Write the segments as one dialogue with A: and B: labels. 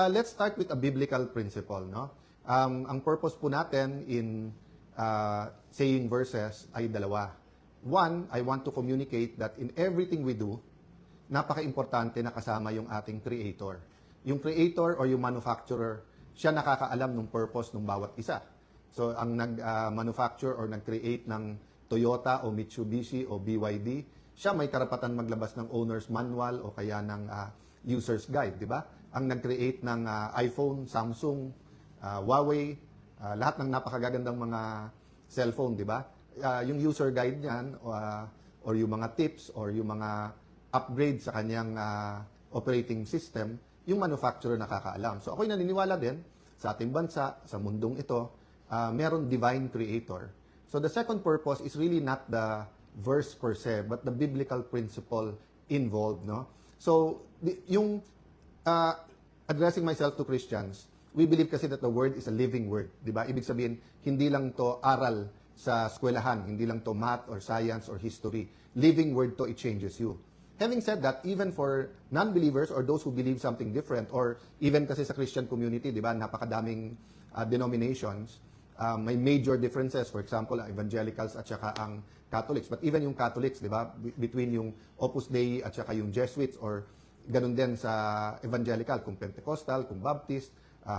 A: Let's start with a biblical principle, no? Ang purpose po natin in saying verses ay dalawa. One, I want to communicate that in everything we do, napaka-importante na kasama yung ating creator. Yung creator or yung manufacturer, siya nakakaalam ng purpose ng bawat isa. So, ang nag-manufacture or nag-create ng Toyota o Mitsubishi o BYD, siya may karapatan maglabas ng owner's manual o kaya ng user's guide, di ba? Ang nag-create ng iPhone, Samsung, Huawei, lahat ng napakagagandang mga cellphone, di ba? Yung user guide niyan or yung mga tips or yung mga upgrade sa kanyang operating system, yung manufacturer nakakaalam. So ako'y naniniwala din sa ating bansa, sa mundong ito, meron divine creator. So the second purpose is really not the verse per se, but the biblical principle involved, no? So yung addressing myself to Christians, we believe kasi that the word is a living word, di ba? Ibig sabihin, hindi lang to aral sa eskwelahan, hindi lang to math or science or history. Living word to, it changes you. Having said that, even for non-believers or those who believe something different, or even kasi sa Christian community, di ba, napakadaming denominations, may major differences, for example, ang evangelicals at saka ang Catholics. But even yung Catholics, di ba, between yung Opus Dei at saka yung Jesuits, or ganun din sa evangelical, kung Pentecostal, kung Baptist,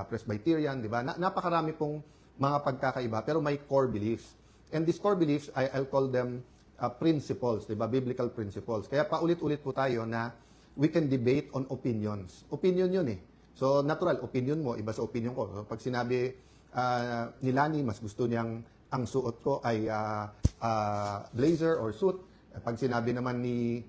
A: Presbyterian, di ba? Napakarami pong mga pagkakaiba, pero may core beliefs. And these core beliefs, I'll call them principles, di ba? Biblical principles. Kaya paulit-ulit po tayo na we can debate on opinions. Opinion yun eh. So, natural, opinion mo, iba sa opinion ko. So, pag sinabi ni Lani, mas gusto niyang ang suot ko ay blazer or suit. Pag sinabi naman ni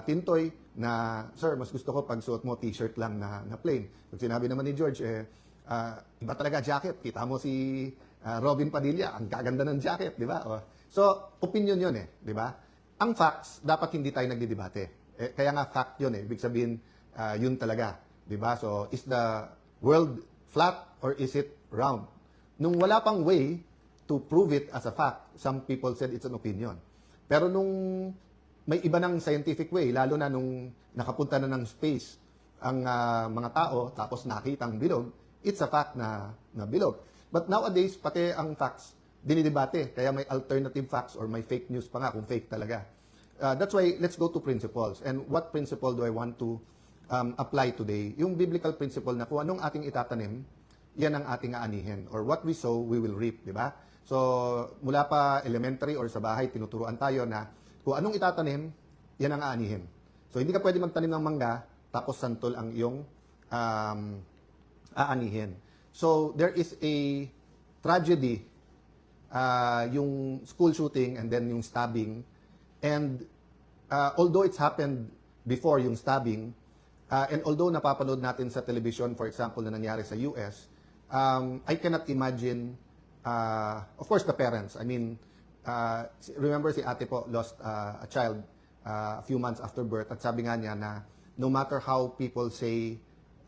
A: Tintoy na, sir, mas gusto ko pag suot mo t-shirt lang na plain. Pag sinabi naman ni George, iba talaga jacket. Kita mo si Robin Padilla, ang gaganda ng jacket, di ba? So, opinion yun eh, di ba? Ang facts, dapat hindi tayo nagdidebate. Kaya nga fact yun eh. Ibig sabihin, yun talaga, di ba? So, is the world flat or is it round? Nung wala pang way to prove it as a fact, some people said it's an opinion. Pero nung may iba ng scientific way, lalo na nung nakapunta na ng space ang mga tao, tapos nakita ang bilog, it's a fact na bilog. But nowadays, pati ang facts, dinidebate. Kaya may alternative facts or may fake news pa nga kung fake talaga. That's why, let's go to principles. And what principle do I want to apply today? Yung biblical principle na kung anong ating itatanim, yan ang ating aanihin. Or what we sow, we will reap. Di ba? So, mula pa elementary or sa bahay, tinuturuan tayo na kung anong itatanim, yan ang aanihin. So, hindi ka pwede magtanim ng mangga, tapos santol ang iyong aanihin. So, there is a tragedy, yung school shooting and then yung stabbing. And although it's happened before yung stabbing, and although napapanood natin sa television, for example, na nangyari sa US, I cannot imagine, of course, the parents. I mean, remember si ate po lost a child a few months after birth, at sabi nga niya na no matter how people say,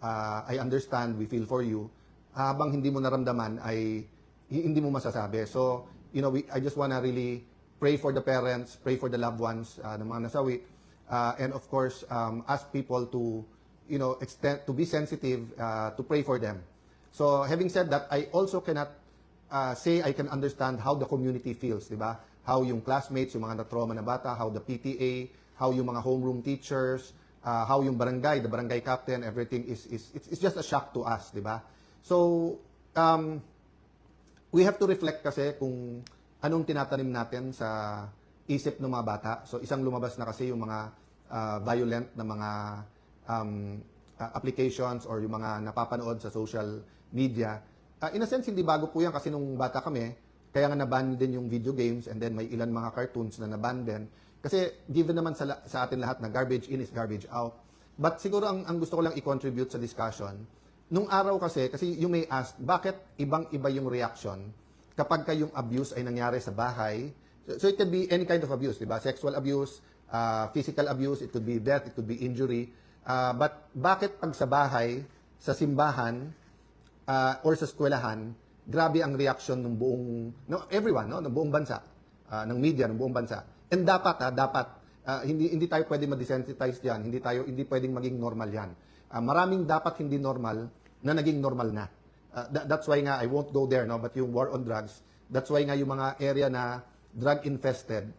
A: I understand, we feel for you, habang hindi mo naramdaman ay hindi mo masasabi. So, you know, I just wanna really pray for the parents, pray for the loved ones ng mga nasawi, and of course, ask people to, you know, to be sensitive, to pray for them. So, having said that, I also cannot say I can understand how the community feels, di ba? How yung classmates, yung mga na-trauma na bata, how the PTA, how yung mga homeroom teachers, how yung barangay, the barangay captain, everything it's just a shock to us, di ba? So, we have to reflect kasi kung anong tinatanim natin sa isip ng mga bata. So, isang lumabas na kasi yung mga violent na mga applications or yung mga napapanood sa social media. In a sense, hindi bago po yan kasi nung bata kami, kaya nga naban din yung video games and then may ilan mga cartoons na naban din. Kasi given naman sa atin lahat na garbage in is garbage out. But siguro ang gusto ko lang i-contribute sa discussion, nung araw kasi you may ask, bakit ibang-iba yung reaction kapag yung abuse ay nangyari sa bahay? So it can be any kind of abuse, di ba? Sexual abuse, physical abuse, it could be death, it could be injury. But bakit pag sa bahay, sa simbahan, or sa eskwelahan, grabe ang reaction ng buong, everyone, ng buong bansa, ng media, ng buong bansa. And dapat, hindi tayo pwede ma-desensitize diyan, hindi pwedeng maging normal yan. maraming dapat hindi normal na naging normal na. That's why nga I won't go there, no, but yung war on drugs, that's why nga yung mga area na drug infested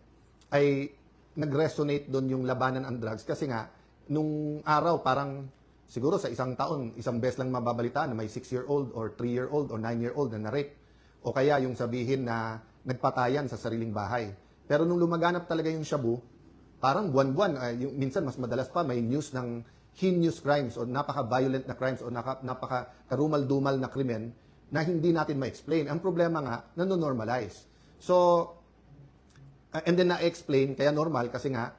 A: ay nag-resonate doon yung labanan ang drugs kasi nga nung araw parang siguro sa isang taon isang beses lang mababalitaan na may 6-year-old or 3-year-old or 9-year-old na na-rape o kaya yung sabihin na nagpatayan sa sariling bahay. Pero nung lumaganap talaga yung shabu, parang buwan-buwan, yung, minsan mas madalas pa may news ng heinous crimes o napaka-violent na crimes o napaka-karumal-dumal na krimen na hindi natin ma-explain. Ang problema nga, nanonormalize. So, and then na-explain, kaya normal kasi nga,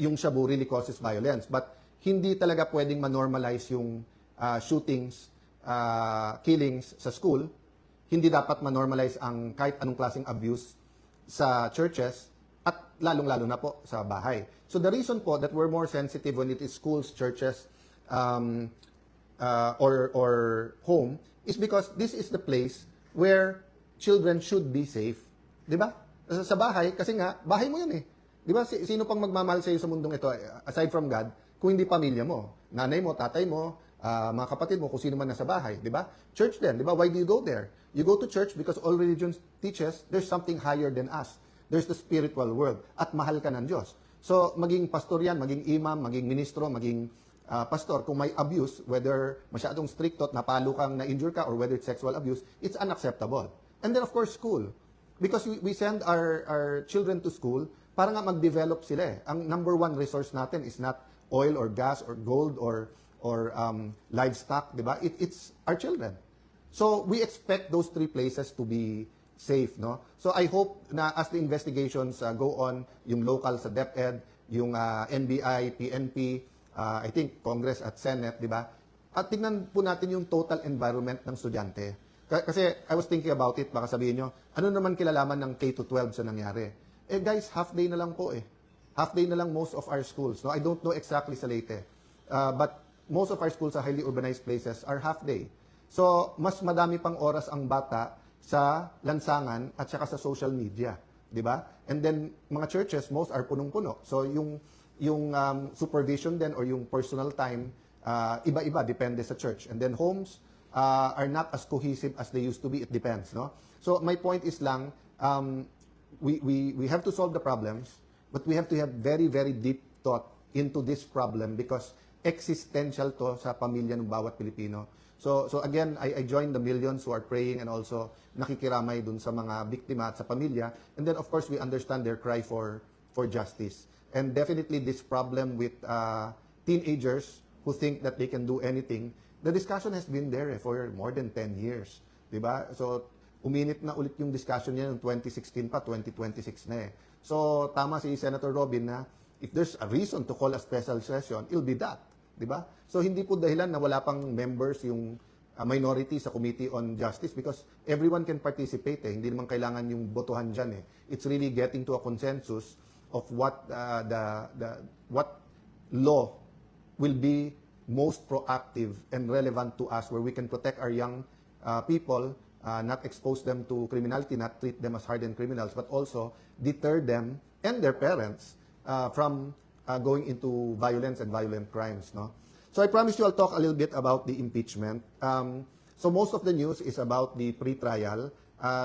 A: yung shabu really causes violence. But hindi talaga pwedeng ma-normalize yung shootings, killings sa school. Hindi dapat ma-normalize ang kahit anong klaseng abuse sa churches at lalong-lalo na po sa bahay. So the reason po that we're more sensitive when it is schools, churches, or home is because this is the place where children should be safe. Di ba? Sa bahay, kasi nga, bahay mo yun eh. Di ba? Sino pang magmamahal sa iyo sa mundong ito, aside from God, kung hindi pamilya mo? Nanay mo, tatay mo, mga kapatid mo, kung sino man nasa bahay. Di ba? Church din, di ba? Why do you go there? You go to church because all religion teaches there's something higher than us. There's the spiritual world. At mahal ka ng Diyos. So, maging pastor yan, maging imam, maging ministro, maging pastor, kung may abuse, whether masyadong stricto at napalo kang na-injure ka or whether it's sexual abuse, it's unacceptable. And then, of course, school. Because we send our children to school para nga mag-develop sila eh. Ang number one resource natin is not oil or gas or gold or livestock, di ba? It's our children. So, we expect those three places to be safe, no? So I hope na as the investigations go on, yung local sa DepEd, yung NBI, PNP, I think Congress at Senate, di ba? At tingnan po natin yung total environment ng estudyante. Kasi I was thinking about it, baka sabihin nyo, ano naman kilalaman ng K-12 sa nangyari? Eh guys, half day na lang po eh. Half day na lang most of our schools. No? I don't know exactly sa Leyte. But most of our schools sa highly urbanized places are half day. So, mas madami pang oras ang bata sa lansangan at saka sa social media, di ba? And then mga churches, most are punong-puno. So yung supervision then or yung personal time, iba-iba depende sa church. And then homes are not as cohesive as they used to be. It depends, no? So my point is lang, we have to solve the problems, but we have to have very very deep thought into this problem because existential to sa pamilya ng bawat Pilipino. So again, I join the millions who are praying and also nakikiramay dun sa mga biktima at sa pamilya. And then of course, we understand their cry for justice. And definitely this problem with teenagers who think that they can do anything, the discussion has been there for more than 10 years. Diba? So uminit na ulit yung discussion niya noong 2016 pa, 2026 na eh. So tama si Senator Robin na if there's a reason to call a special session, it'll be that. Diba? So hindi po dahilan na wala pang members yung minority sa Committee on Justice because everyone can participate eh. Hindi naman kailangan yung botohan dyan eh. It's really getting to a consensus of what what law will be most proactive and relevant to us where we can protect our young people, not expose them to criminality, not treat them as hardened criminals, but also deter them and their parents from going into violence and violent crimes, no? So I promise you I'll talk a little bit about the impeachment. So most of the news is about the pre-trial.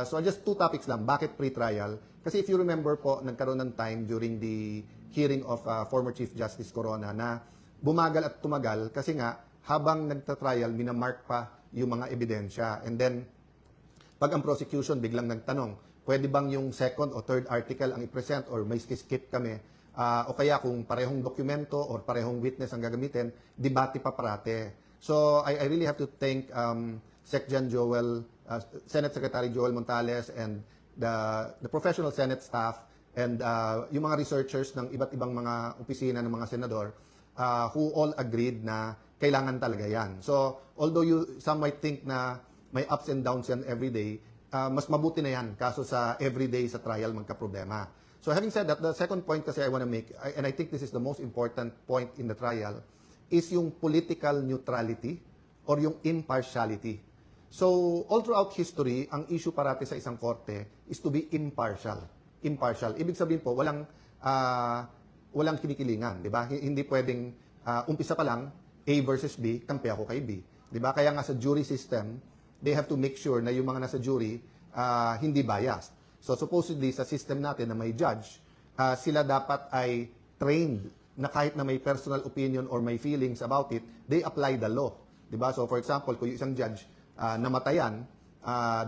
A: So just two topics lang. Bakit pre-trial? Kasi if you remember po, nagkaroon ng time during the hearing of former Chief Justice Corona na bumagal at tumagal kasi nga habang nagta-trial, minamark pa yung mga ebidensya. And then, pag ang prosecution biglang nagtanong, pwede bang yung second o third article ang i-present or may skip kami? O kaya kung parehong dokumento or parehong witness ang gagamitin, debate pa parate. So I really have to thank Sec. Jan Joel, Senate Secretary Joel Montales and the professional Senate staff and yung mga researchers ng iba't ibang mga opisina ng mga senador who all agreed na kailangan talaga yan. So although some might think na may ups and downs yan every day, mas mabuti na yan kaso sa everyday sa trial magka-problema. So having said that, the second point kasi I want to make, and I think this is the most important point in the trial, is yung political neutrality or yung impartiality. So all throughout history, ang issue parati sa isang korte is to be impartial. Impartial. Ibig sabihin po, walang kinikilingan, di ba? Hindi pwedeng umpisa pa lang, A versus B, kampi ako kay B. Di ba? Kaya nga sa jury system, they have to make sure na yung mga nasa jury hindi biased. So supposedly sa system natin na may judge, sila dapat ay trained na kahit na may personal opinion or may feelings about it, they apply the law. Diba? So for example, kung yung isang judge namatayan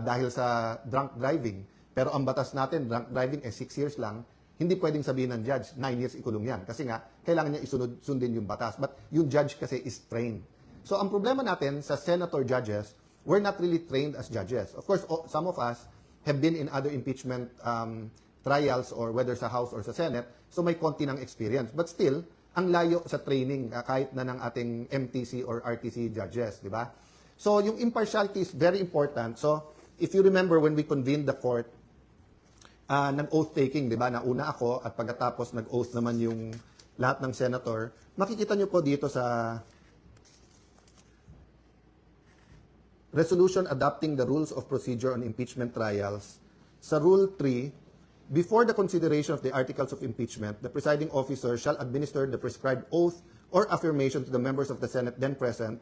A: dahil sa drunk driving, pero ang batas natin, drunk driving 6 years lang, hindi pwedeng sabihin ng judge, 9 years ikulong yan. Kasi nga, kailangan niya sundin yung batas. But yung judge kasi is trained. So ang problema natin sa senator judges, we're not really trained as judges. Of course, some of us have been in other impeachment trials or whether sa House or sa Senate, so may konti ng experience. But still, ang layo sa training kahit na ng ating MTC or RTC judges, di ba? So, yung impartiality is very important. So, if you remember when we convened the court, nag-oath taking, di ba? Nauna ako at pagkatapos nag-oath naman yung lahat ng senator. Makikita nyo po dito sa resolution adopting the rules of procedure on impeachment trials. Sa Rule 3, before the consideration of the articles of impeachment, the presiding officer shall administer the prescribed oath or affirmation to the members of the Senate then present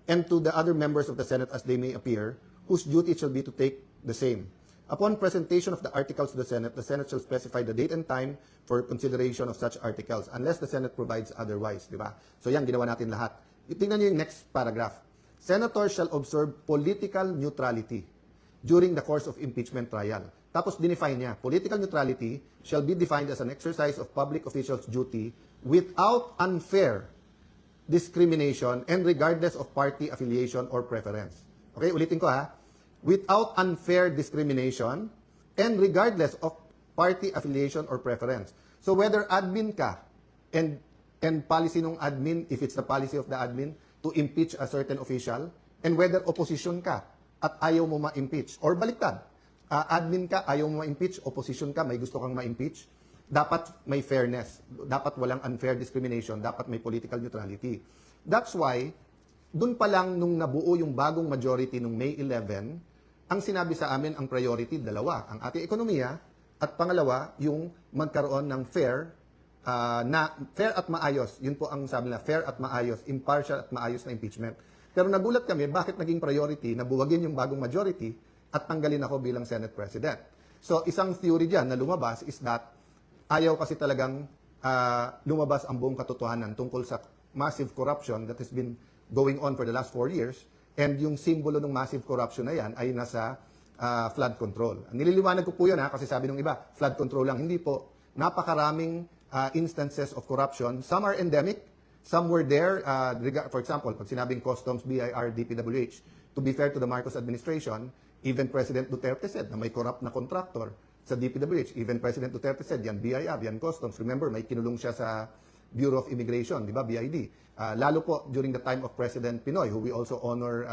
A: and to the other members of the Senate as they may appear, whose duty shall be to take the same. Upon presentation of the articles to the Senate shall specify the date and time for consideration of such articles unless the Senate provides otherwise. Di ba? So yan, ginawa natin lahat. Tingnan niyo yung next paragraph. Senators shall observe political neutrality during the course of impeachment trial. Tapos dinefine niya, political neutrality shall be defined as an exercise of public officials' duty without unfair discrimination and regardless of party affiliation or preference. Okay, ulitin ko ha. Without unfair discrimination and regardless of party affiliation or preference. So whether admin ka and policy ng admin, if it's the policy of the admin, to impeach a certain official, and whether opposition ka at ayaw mo ma-impeach, or baliktad, admin ka, ayaw mo ma-impeach, opposition ka, may gusto kang ma-impeach, dapat may fairness, dapat walang unfair discrimination, dapat may political neutrality. That's why, dun pa lang nung nabuo yung bagong majority nung May 11, ang sinabi sa amin ang priority, dalawa, ang ating ekonomiya, at pangalawa, yung magkaroon ng fair at maayos. Yun po ang sabi nila, fair at maayos, impartial at maayos na impeachment. Pero nagulat kami, bakit naging priority na buwagin yung bagong majority at tanggalin ako bilang Senate President. So, isang theory dyan na lumabas is that ayaw kasi talagang lumabas ang buong katotohanan tungkol sa massive corruption that has been going on for the last 4 years. And yung simbolo ng massive corruption na yan ay nasa flood control. Nililiwanag ko po yun kasi sabi ng iba, flood control lang. Hindi po. Napakaraming instances of corruption. Some are endemic. Some were there. For example, pag sinabing Customs, BIR, DPWH, to be fair to the Marcos administration, even President Duterte said na may corrupt na contractor sa DPWH. Even President Duterte said, yan BIR, yan Customs. Remember, may kinulong siya sa Bureau of Immigration, di ba, BID. Lalo po during the time of President Pinoy, who we also honor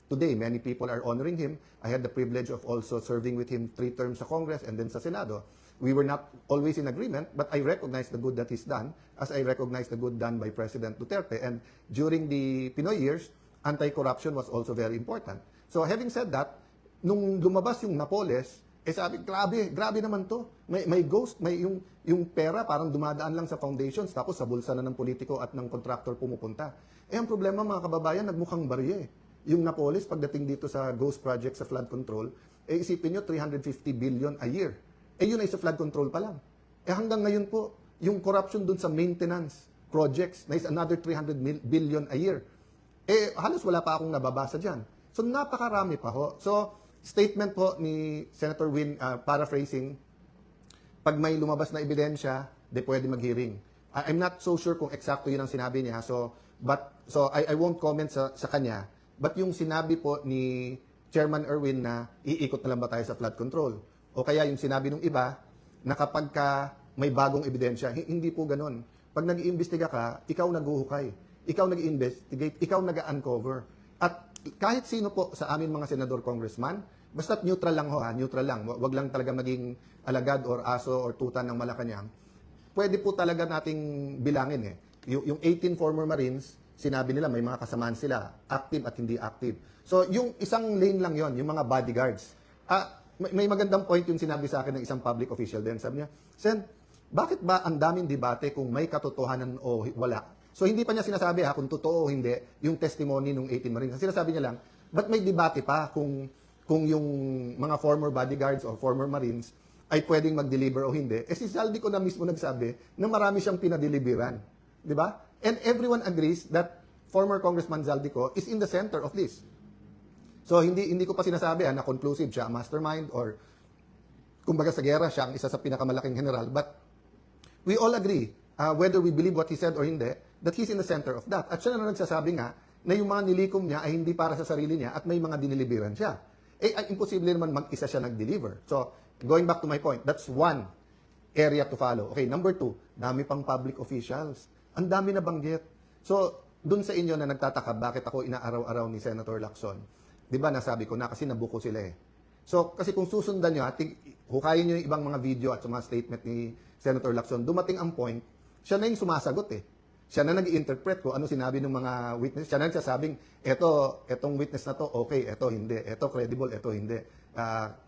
A: today. Many people are honoring him. I had the privilege of also serving with him 3 terms sa Congress and then sa Senado. We were not always in agreement, but I recognize the good that he's done, as I recognize the good done by President Duterte. And during the Pinoy years, anti-corruption was also very important. So having said that, nung lumabas yung Napoles, sabi, grabe naman to. May ghost, may yung pera parang dumadaan lang sa foundations, tapos sa bulsa na ng politiko at ng contractor pumupunta. Ang problema mga kababayan, nagmukhang barye. Yung Napoles, pagdating dito sa ghost project sa flood control, isipin nyo, 350 billion a year. Yun ay sa flood control pa lang. Hanggang ngayon po, yung corruption dun sa maintenance projects na is another 300 billion a year. Halos wala pa akong nababasa dyan. So, napakarami pa ho. So, statement po ni Senator Win, paraphrasing, pag may lumabas na ebidensya, de pwede mag-hearing. I'm not so sure kung eksakto yun ang sinabi niya. So I won't comment sa kanya. But yung sinabi po ni Chairman Erwin na iikot na lang ba tayo sa flood control? O kaya yung sinabi ng iba na kapag ka may bagong ebidensya, hindi po ganun. Pag nag-iimbestiga ka, ikaw nag-uhukay. Ikaw nag-investigate, ikaw nag-uncover. At kahit sino po sa amin mga senador, congressman, basta't neutral lang ho, neutral lang. Wag lang talaga maging alagad or aso or tutan ng Malacanang. Pwede po talaga nating bilangin Yung 18 former Marines, sinabi nila may mga kasamaan sila, active at hindi active. So yung isang lane lang yon, yung mga bodyguards. May magandang point yung sinabi sa akin ng isang public official din. Sabi niya, Sen, bakit ba ang daming debate kung may katotohanan o wala So hindi pa niya sinasabi kung totoo o hindi yung testimony ng 18 Marines. Ang sinasabi niya lang, ba't may debate pa kung yung mga former bodyguards or former Marines ay pwedeng mag-deliver o hindi? Eh si Zaldico na mismo nagsabi na marami siyang pinadeliveran. Di ba? And everyone agrees that former Congressman Zaldico is in the center of this. So hindi ko pa sinasabi na conclusive siya mastermind or kumbaga sa gera siya ang isa sa pinakamalaking general, but we all agree whether we believe what he said or hindi that he's in the center of that. At siya na nagsasabi nga na yung mga nilikom niya ay hindi para sa sarili niya at may mga diniliberan siya. Ay imposible naman mag-isa siya nag-deliver. So, going back to my point, that's one area to follow. Okay, number 2, dami pang public officials. Ang dami na banggit. So, dun sa inyo na nagtataka bakit ako inaaraw-araw ni Senator Lacson, di ba nasabi ko na kasi nabuko sila eh. So, kasi kung susundan nyo, hukayin nyo yung ibang mga video at mga statement ni Senator Lacson, dumating ang point, siya na yung sumasagot eh. Siya na nag-i-interpret ko ano sinabi ng mga witness. Siya na nagsasabing, etong witness na to, okay, eto hindi, eto credible, eto hindi.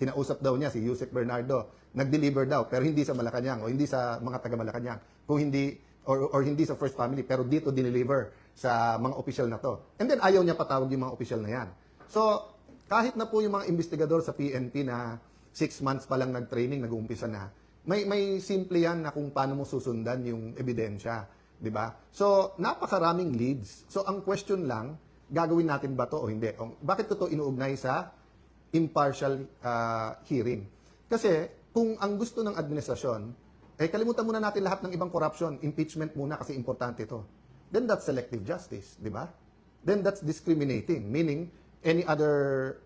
A: Kinausap daw niya si Yusek Bernardo, nag-deliver daw, pero hindi sa Malacanang o hindi sa mga taga Malacanang. Kung hindi, or hindi sa First Family, pero dito dineliver sa mga opisyal na to. And then ayaw niya patawag yung mga opisyal na yan. So, kahit na po yung mga investigador sa PNP na 6 months pa lang nag-training, nag-uumpisa na, may simple yan na kung paano mo susundan yung ebidensya. Di ba? So, napakaraming leads. So, ang question lang, gagawin natin ba to o hindi? Bakit ko to inuugnay sa impartial hearing? Kasi, kung ang gusto ng administrasyon, kalimutan muna natin lahat ng ibang corruption, impeachment muna kasi importante ito. Then that's selective justice, di ba? Then that's discriminating, meaning any other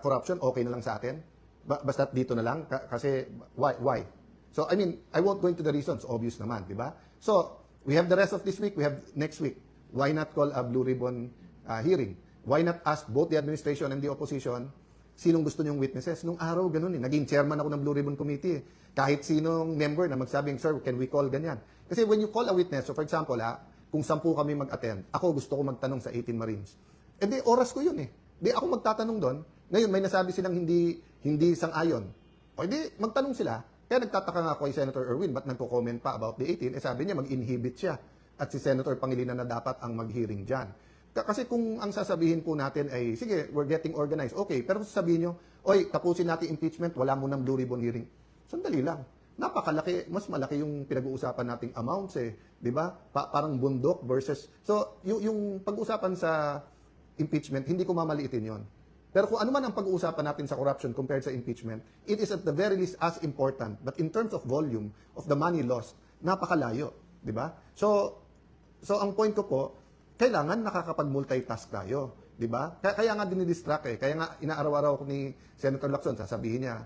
A: corruption, okay na lang sa atin? Basta dito na lang? Kasi, why? So, I mean, I won't go into the reasons, obvious naman, di ba? So, we have the rest of this week, we have next week. Why not call a Blue Ribbon hearing? Why not ask both the administration and the opposition sinong gusto niyong witnesses? Nung araw, ganun eh. Naging chairman ako ng Blue Ribbon Committee eh. Kahit sinong member na magsabing, sir, can we call ganyan? Kasi when you call a witness, so for example, kung 10 kami mag-attend, ako gusto ko magtanong sa 18 Marines. Eh di, oras ko yun eh. Di ako magtatanong doon. Ngayon, may nasabi silang hindi sang-ayon. O di, magtanong sila. Kaya nagtataka nga ako kay Senator Erwin, ba't nagko-comment pa about the 18? Sabi niya, mag-inhibit siya. At si Senator Pangilinan na dapat ang mag-hearing dyan. Kasi kung ang sasabihin po natin ay, sige, we're getting organized. Okay, pero sasabihin nyo, oy, tapusin natin impeachment, wala mo ng Blue Ribbon hearing. Sandali lang. Napakalaki, mas malaki yung pinag-uusapan nating amounts eh. Di ba? Parang bundok versus... So, yung pag-uusapan sa impeachment, hindi ko mamaliitin yon. Pero kung ano man ang pag-uusapan natin sa corruption compared sa impeachment, it is at the very least as important. But in terms of volume of the money lost, napakalayo. Di ba? So ang point ko po, kailangan nakakapag-multitask tayo. Di ba? Kaya nga dinidistract eh. Kaya nga inaaraw-araw ko ni Senator Lacson, sasabihin niya,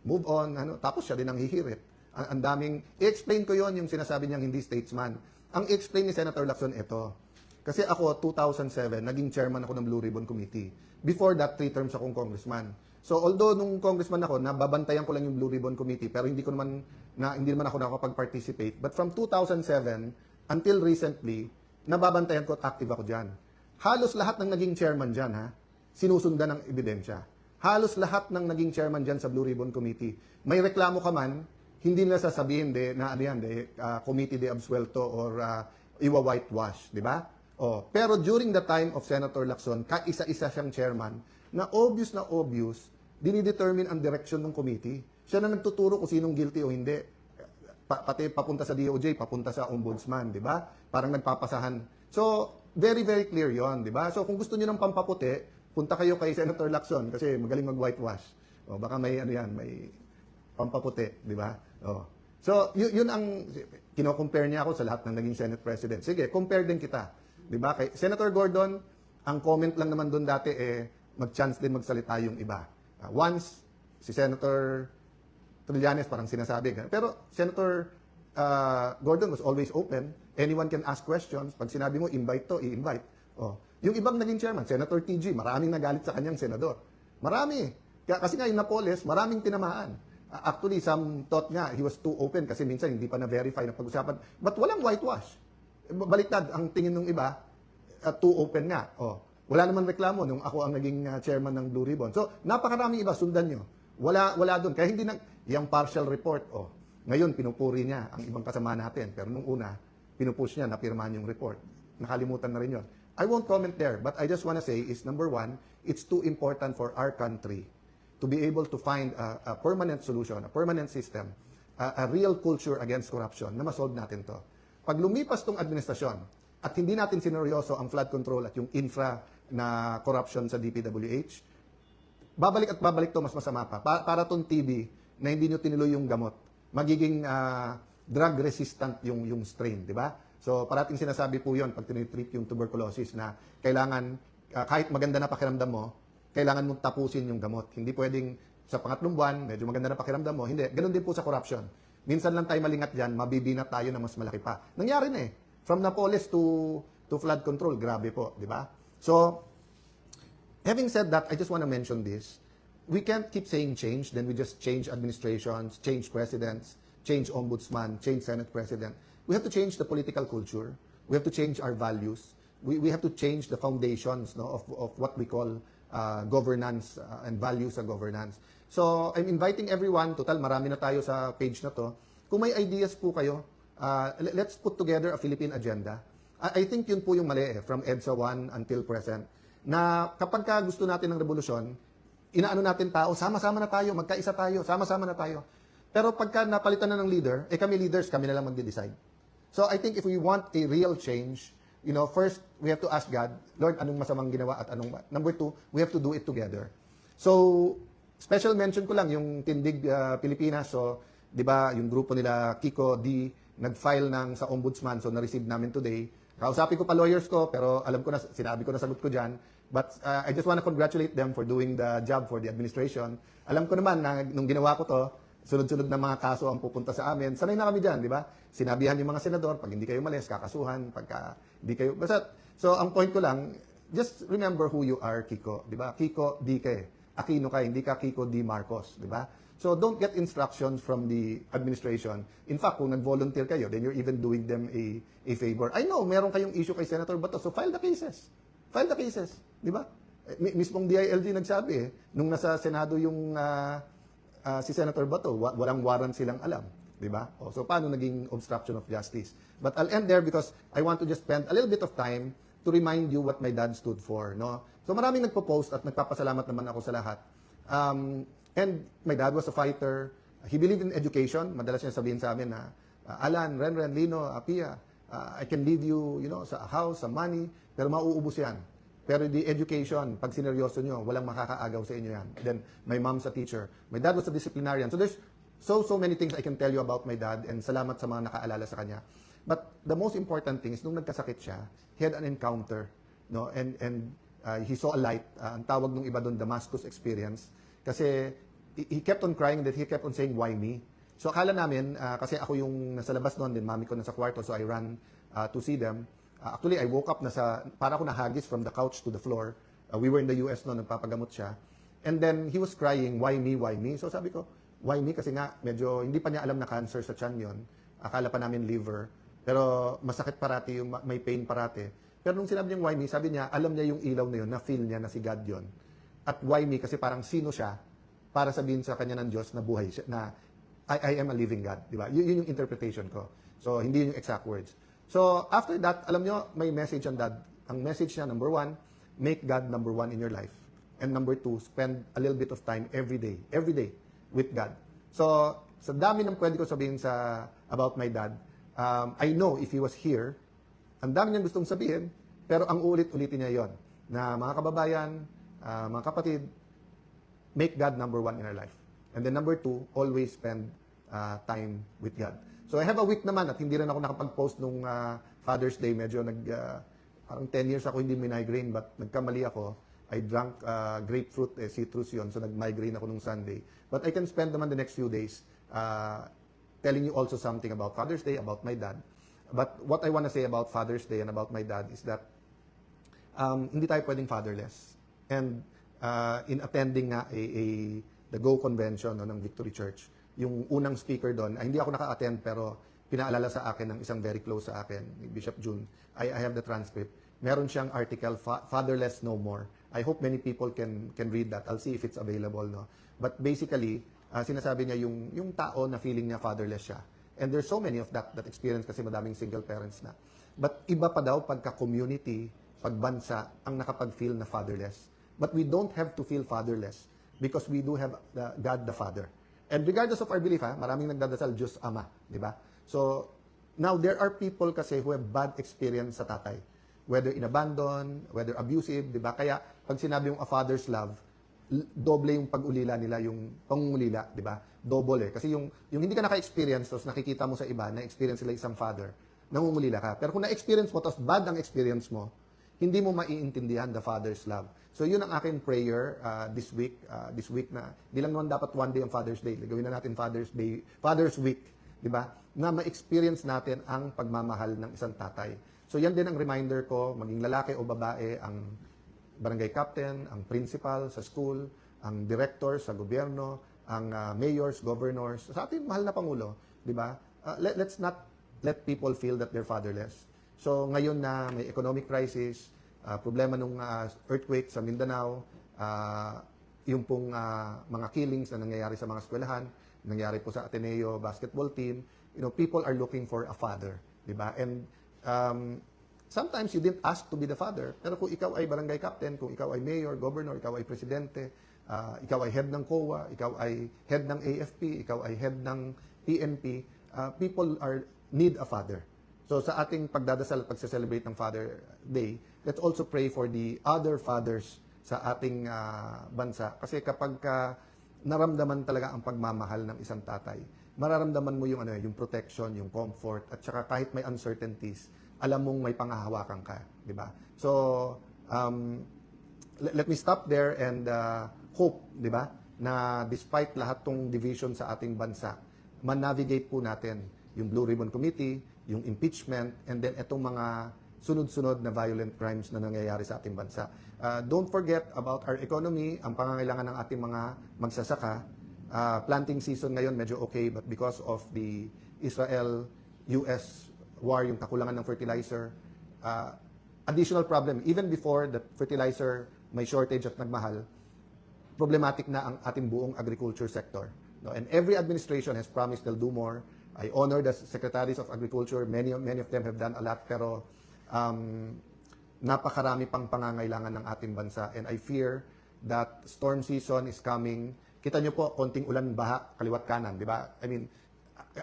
A: move on, tapos siya din ang hihirit. Ang daming, i-explain ko yon yung sinasabi niyang hindi statesman. Ang i-explain ni Senator Lacson, ito. Kasi ako, 2007, naging chairman ako ng Blue Ribbon Committee. Before that, 3 terms akong congressman. So, although nung congressman ako, nababantayan ko lang yung Blue Ribbon Committee, pero hindi naman ako nakapag-participate. But from 2007 until recently, nababantayan ko at active ako dyan. Halos lahat ng naging chairman dyan, sinusundan ng ebidensya. Halos lahat ng naging chairman dyan sa Blue Ribbon Committee. May reklamo ka man, hindi nila sasabihin committee de absuelto or iwa-whitewash, di ba? Pero during the time of Senator Lacson, kaisa-isa siyang chairman, na obvious, dinidetermine ang direction ng committee. Siya na nagtuturo kung sinong guilty o hindi. Pati papunta sa DOJ, papunta sa ombudsman, di ba? Parang nagpapasahan. So, very, very clear yon, di ba? So, kung gusto niyo ng pampaputi, punta kayo kay Senator Lacson kasi magaling mag-whitewash. Baka may may pampaputi, di ba? So, yun ang kino-compare niya ako sa lahat ng naging Senate President. Sige, compare din kita. Di ba? Kay Senator Gordon, ang comment lang naman doon dati mag-chance din magsalita yung iba. Once, si Senator Trillanes parang sinasabi. Pero Senator Gordon was always open. Anyone can ask questions. Pag sinabi mo, invite to, i-invite. Yung ibang naging chairman, Senator TG, maraming nagalit sa kanyang senador. Marami. Kasi nga yung Napoles, maraming tinamaan. Actually, some thought nga, he was too open kasi minsan hindi pa na-verify na pag-usapan. But walang whitewash. Baliktad, ang tingin ng iba, too open nga. Wala naman reklamo nung ako ang naging chairman ng Blue Ribbon. So, napakaraming iba, sundan nyo. Wala doon. Kaya hindi yung partial report, ngayon pinupuri niya ang ibang kasama natin. Pero nung una, pinupush niya na pirmahan yung report. Nakalimutan na rin yun. I won't comment there, but I just want to say is, number one, it's too important for our country to be able to find a permanent solution, a permanent system, a real culture against corruption na masolve natin to. Pag lumipas tong administrasyon at hindi natin sineryoso ang flood control at yung infra na corruption sa DPWH, babalik at babalik to mas masama pa. Para tong TB na hindi nyo tinuloy yung gamot, magiging drug resistant yung strain, di ba? So parating sinasabi po yun pag tinitreat yung tuberculosis na kailangan, kahit maganda na pakiramdam mo, kailangan mong tapusin yung gamot. Hindi pwedeng sa pangatlong buwan, medyo maganda na pakiramdam mo. Hindi. Ganun din po sa corruption. Minsan lang tayo malingat dyan, mabibinat tayo na mas malaki pa. Nangyari na eh. From Napoles to flood control, grabe po, di ba? So, having said that, I just want to mention this. We can't keep saying change, then we just change administrations, change presidents, change ombudsman, change Senate president. We have to change the political culture. We have to change our values. We have to change the foundations, no, of what we call governance and values sa governance. So, I'm inviting everyone, total marami na tayo sa page na to, kung may ideas po kayo, let's put together a Philippine agenda. I think yun po yung mali from EDSA 1 until present, na kapag ka gusto natin ng revolusyon, inaano natin tao, sama-sama na tayo, magkaisa tayo, sama-sama na tayo. Pero pagka napalitan na ng leader, kami leaders, kami na lang magde-decide. So I think if we want a real change, first, we have to ask God, Lord, anong masamang ginawa at anong... Number two, we have to do it together. So, special mention ko lang yung Tindig Pilipinas. So, di ba, yung grupo nila, Kiko D, nag-file sa ombudsman. So, na-receive namin today. Kausapin ko pa lawyers ko, pero alam ko na, sinabi ko na sagot ko dyan. But I just want to congratulate them for doing the job for the administration. Alam ko naman na nung ginawa ko to, sunod-sunod na mga kaso ang pupunta sa amin. Sanay na kami dyan, di ba? Sinabihan yung mga senador, pag hindi kayo malis, kakasuhan, pagka hindi kayo... Basta, so ang point ko lang, just remember who you are, Kiko, di ba? Kiko D ka Aquino ka, hindi ka Kiko D. Marcos, di ba? So don't get instructions from the administration. In fact, kung nag-volunteer kayo, then you're even doing them a favor. I know, meron kayong issue kay Senator Bato, so file the cases. File the cases, di ba? Mismong DILG nagsabi nung nasa Senado yung... si Senator Bato, walang warrant silang alam, di ba? So paano naging obstruction of justice? But I'll end there because I want to just spend a little bit of time to remind you what my dad stood for, no? So maraming nagpo-post at nagpapasalamat naman ako sa lahat. And my dad was a fighter. He believed in education. Madalas niya sabihin sa amin na, Alan, Renren, Lino, Pia, I can leave you, sa house, sa money, pero mauubos yan. Pero the education, pag sineryoso nyo, walang makakaagaw sa inyo yan. Then, my mom's a teacher. My dad was a disciplinarian. So there's so many things I can tell you about my dad and salamat sa mga nakaalala sa kanya. But the most important thing is, nung nagkasakit siya, he had an encounter, no? And he saw a light. Ang tawag nung iba doon, Damascus experience. Kasi he kept on crying, that he kept on saying, why me? So akala namin, kasi ako yung nasa labas noon, din mami ko nasa kwarto, so I ran to see them. Actually, I woke up para ako nahagis from the couch to the floor. We were in the US noon, nagpapagamot siya. And then, he was crying, why me, why me? So sabi ko, why me? Kasi nga, medyo, hindi pa niya alam na cancer sa tiyan yun. Akala pa namin liver. Pero masakit parati, may pain parati. Pero nung sinabi niyang why me, sabi niya, alam niya yung ilaw na yun, na-feel niya na si God yun. At why me? Kasi parang sino siya para sabihin sa kanya ng Diyos na buhay siya, na I am a living God. Di ba? Yun yung interpretation ko. So, hindi yung exact words. So, after that, alam nyo, may message ang dad. Ang message niya, number one, make God number one in your life. And number two, spend a little bit of time every day with God. So, sa dami ng pwede ko sabihin about my dad, I know if he was here, ang dami niyang gustong sabihin, pero ang ulit-ulitin niya yon na mga kababayan, mga kapatid, make God number one in our life. And then number two, always spend time with God. So I have a week naman at hindi rin ako nakapag-post nung Father's Day. Medyo parang 10 years ako hindi may migraine but nagkamali ako. I drank grapefruit, citrus yun. So nag-migraine ako nung Sunday. But I can spend naman the next few days telling you also something about Father's Day, about my dad. But what I want to say about Father's Day and about my dad is that hindi tayo pwedeng fatherless. And in attending nga the Go Convention ng Victory Church, yung unang speaker doon, hindi ako naka-attend pero pinaalala sa akin ng isang very close sa akin, Bishop June. I have the transcript. Meron siyang article, Fatherless No More. I hope many people can read that. I'll see if it's available. No? But basically, sinasabi niya yung tao na feeling niya fatherless siya. And there's so many of that experience kasi madaming single parents na. But iba pa daw pagka-community, pagbansa, ang nakapag-feel na fatherless. But we don't have to feel fatherless because we do have God the Father. And regardless of our belief, maraming nagdadasal, Diyos Ama, di ba? So, now there are people kasi who have bad experience sa tatay. Whether in abandon, whether abusive, di ba? Kaya, pag sinabi yung a father's love, doble yung pag-ulila nila, yung pangungulila, di ba? Double eh. Kasi yung hindi ka naka-experience, tapos nakikita mo sa iba, na-experience sila isang father, nangungulila ka. Pero kung na-experience mo, tapos bad ang experience mo, hindi mo maiintindihan the father's love. So yun ang aking prayer this week na, di lang naman dapat one day ang Father's Day. Gawin na natin Father's Day, Father's Week, di ba? Na ma-experience natin ang pagmamahal ng isang tatay. So yan din ang reminder ko, maging lalaki o babae, ang barangay captain, ang principal sa school, ang director sa gobyerno, ang mayors, governors, sa ating mahal na Pangulo, di ba? Let's not let people feel that they're fatherless. So ngayon na may economic crisis, problema ng earthquake sa Mindanao, yung pong mga killings na nangyayari sa mga eskwelahan, nangyayari po sa Ateneo basketball team, people are looking for a father, di ba? And sometimes you didn't ask to be the father, pero kung ikaw ay barangay captain, kung ikaw ay mayor, governor, ikaw ay presidente, ikaw ay head ng COA, ikaw ay head ng AFP, ikaw ay head ng PNP, people need a father. So sa ating pagdadasal at pagse-celebrate ng Father Day, let's also pray for the other fathers sa ating bansa. Kasi kapag naramdaman talaga ang pagmamahal ng isang tatay, mararamdaman mo yung yung protection, yung comfort, at saka kahit may uncertainties, alam mong may pangahawakan ka, di ba? So let me stop there and hope, di ba, na despite lahat tong division sa ating bansa, man-navigate po natin yung Blue Ribbon Committee, yung impeachment, and then itong mga sunod-sunod na violent crimes na nangyayari sa ating bansa. Don't forget about our economy, ang pangangailangan ng ating mga magsasaka. Planting season ngayon medyo okay, but because of the Israel-US war, yung kakulangan ng fertilizer, additional problem. Even before the fertilizer may shortage at nagmahal, problematic na ang ating buong agriculture sector. No? And every administration has promised they'll do more. I honor the secretaries of agriculture. Many of them have done a lot, pero napakarami pang pangangailangan ng ating bansa. And I fear that storm season is coming. Kita nyo po, konting ulan, baha, kaliwat kanan, di ba? I mean,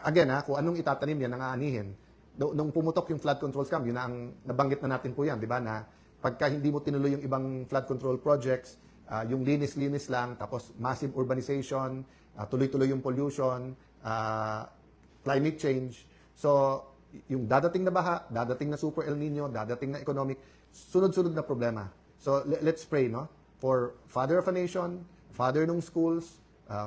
A: again kung anong itatanim yan, nangaanihin. Nung pumutok yung flood control scam, yun na ang nabanggit na natin po yan, di ba? Na pagka hindi mo tinuloy yung ibang flood control projects, yung linis-linis lang, tapos massive urbanization, tuloy-tuloy yung pollution, climate change. So, yung dadating na baha, dadating na super El Nino, dadating na economic, sunod-sunod na problema. So, let's pray, no? For father of a nation, father ng schools,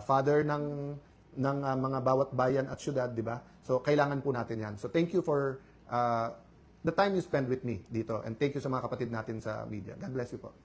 A: father ng mga bawat bayan at syudad, di ba? So, kailangan po natin yan. So, thank you for the time you spend with me dito. And thank you sa mga kapatid natin sa media. God bless you po.